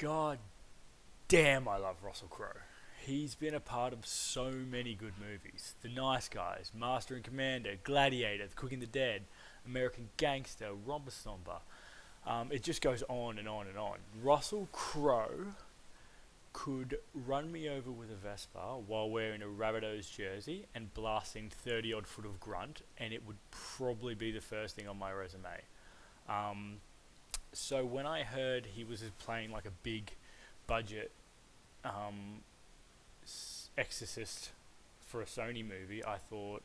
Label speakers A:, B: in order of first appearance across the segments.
A: God damn, I love Russell Crowe. He's been a part of so many good movies: The Nice Guys, Master and Commander, Gladiator, The Quick and the Dead, American Gangster, Romper Stomper. It just goes on and on and on. Russell Crowe could run me over with a Vespa while wearing a Rabbitohs jersey and blasting 30 odd foot of grunt, and it would probably be the first thing on my resume. Um, so when I heard he was playing like a big budget um, exorcist for a Sony movie, I thought,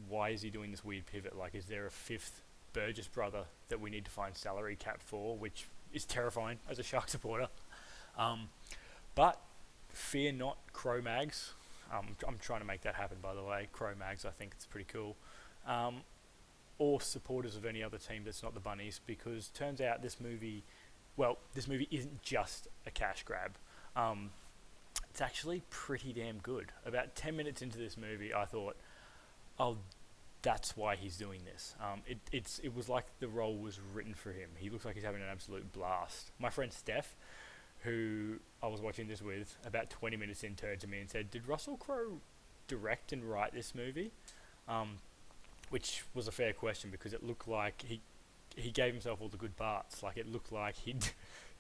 A: why is he doing this weird pivot? Like, is there a fifth Burgess brother that we need to find salary cap for, which is terrifying as a Shark supporter. Um, but fear not, Crow Mags. I'm trying to make that happen, by the way. Crow Mags, I think it's pretty cool. Um, or supporters of any other team that's not the Bunnies, because turns out this movie isn't just a cash grab. Um, it's actually pretty damn good. About 10 minutes into this movie, I thought, oh, that's why he's doing this. It was like the role was written for him. He looks like he's having an absolute blast. My friend Steph, who I was watching this with, about 20 minutes in, turned to me and said, "Did Russell Crowe direct and write this movie?" Which was a fair question, because it looked like he gave himself all the good parts. Like, it looked like he'd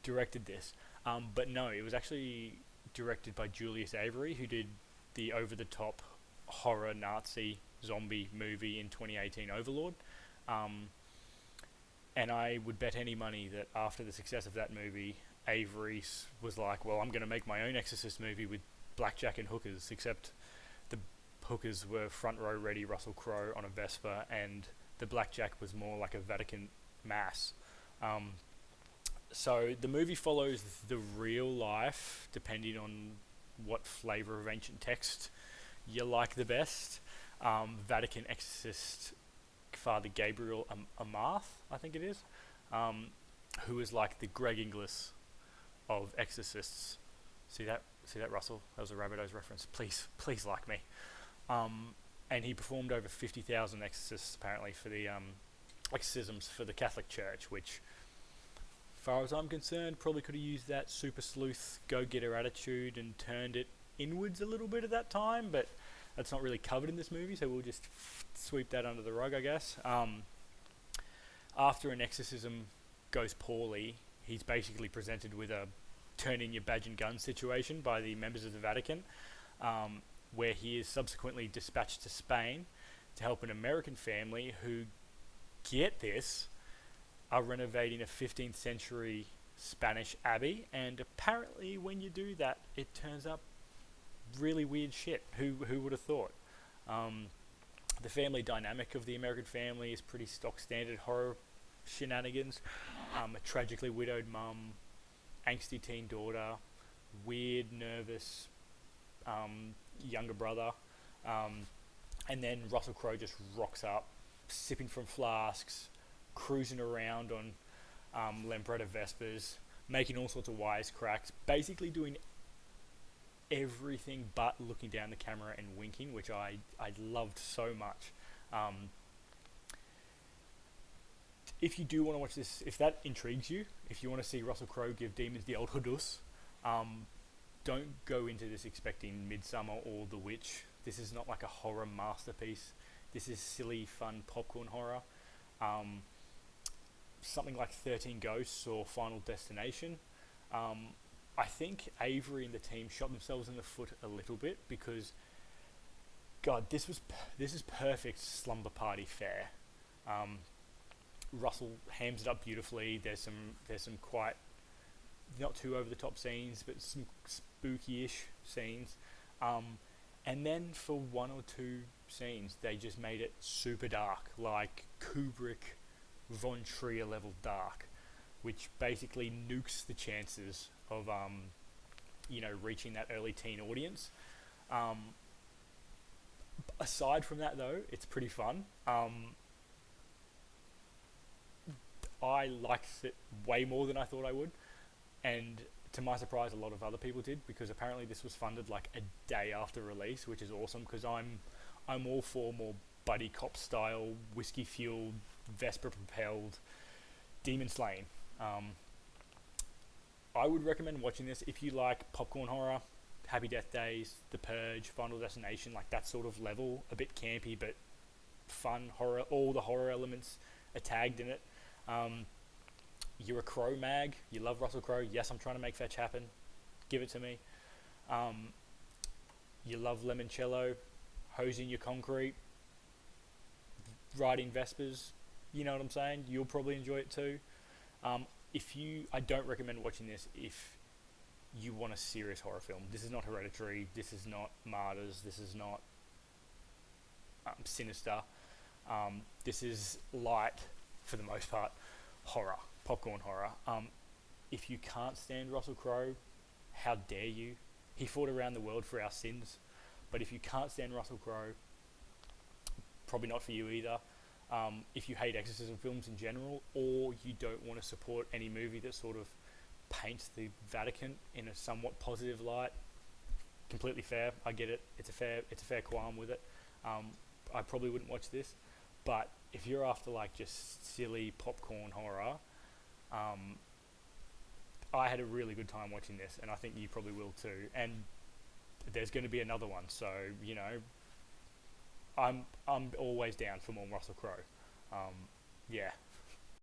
A: directed this. But no, it was actually directed by Julius Avery, who did the over-the-top horror Nazi zombie movie in 2018, Overlord. Um, and I would bet any money that after the success of that movie, Avery was like, well, I'm going to make my own Exorcist movie with blackjack and hookers, except the hookers were front row ready Russell Crowe on a Vespa, and the blackjack was more like a Vatican mass. Um, so the movie follows the real life, depending on what flavour of ancient text you like the best. Vatican exorcist Father Gabriel Amarth, I think it is, who is like the Greg Inglis of exorcists. See that? See that, Russell? That was a Rabbitohs reference. Please like me. And he performed over 50,000 exorcists apparently for the exorcisms for the Catholic Church, which, as far as I'm concerned, probably could have used that super sleuth go-getter attitude and turned it inwards a little bit at that time, but that's not really covered in this movie, so we'll just sweep that under the rug, I guess. After an exorcism goes poorly, he's basically presented with a turn in your badge and gun situation by the members of the Vatican, where he is subsequently dispatched to Spain to help an American family who, get this, are renovating a 15th century Spanish abbey, and apparently when you do that, it turns up really weird shit. Who would have thought? The family dynamic of the American family is pretty stock standard horror shenanigans. A tragically widowed mum, angsty teen daughter, weird, nervous younger brother, and then Russell Crowe just rocks up, sipping from flasks, cruising around on Lambretta Vespers, making all sorts of wisecracks, basically doing everything but looking down the camera and winking, which I loved so much. If you do want to watch this, if that intrigues you, if you want to see Russell Crowe give demons the old hoodus, don't go into this expecting Midsummer or The Witch. This is not like a horror masterpiece. This is silly, fun popcorn horror. Something like 13 Ghosts or Final Destination. I think Avery and the team shot themselves in the foot a little bit, because, God, this is perfect slumber party fare. Russell hams it up beautifully. There's some quite not too over the top scenes, but some spooky-ish scenes. And then for one or two scenes, they just made it super dark, like Kubrick, Von Trier level dark, which basically nukes the chances of reaching that early teen audience. Aside from that, though, it's pretty fun. I liked it way more than I thought I would, and to my surprise, a lot of other people did, because apparently this was funded like a day after release, which is awesome, because I'm all for more buddy cop style, whiskey fueled, Vesper propelled demon slaying. I would recommend watching this if you like popcorn horror, Happy Death Days, The Purge, Final Destination, like that sort of level, a bit campy but fun horror. All the horror elements are tagged in it. Um, you're a Crow mag. You love Russell Crowe. Yes, I'm trying to make fetch happen. Give it to me. Um, you love Lemoncello, hosing your concrete, riding Vespers. You know what I'm saying? You'll probably enjoy it too. I don't recommend watching this if you want a serious horror film. This is not Hereditary. This is not Martyrs. This is not Sinister. This is light, for the most part, horror, popcorn horror. If you can't stand Russell Crowe, how dare you? He fought around the world for our sins. But if you can't stand Russell Crowe, probably not for you either. If you hate exorcism films in general, or you don't want to support any movie that sort of paints the Vatican in a somewhat positive light, completely fair. I get it. It's a fair qualm with it. I probably wouldn't watch this, but if you're after like just silly popcorn horror, I had a really good time watching this, and I think you probably will too. And there's going to be another one, so I'm always down for more Russell Crowe. Yeah,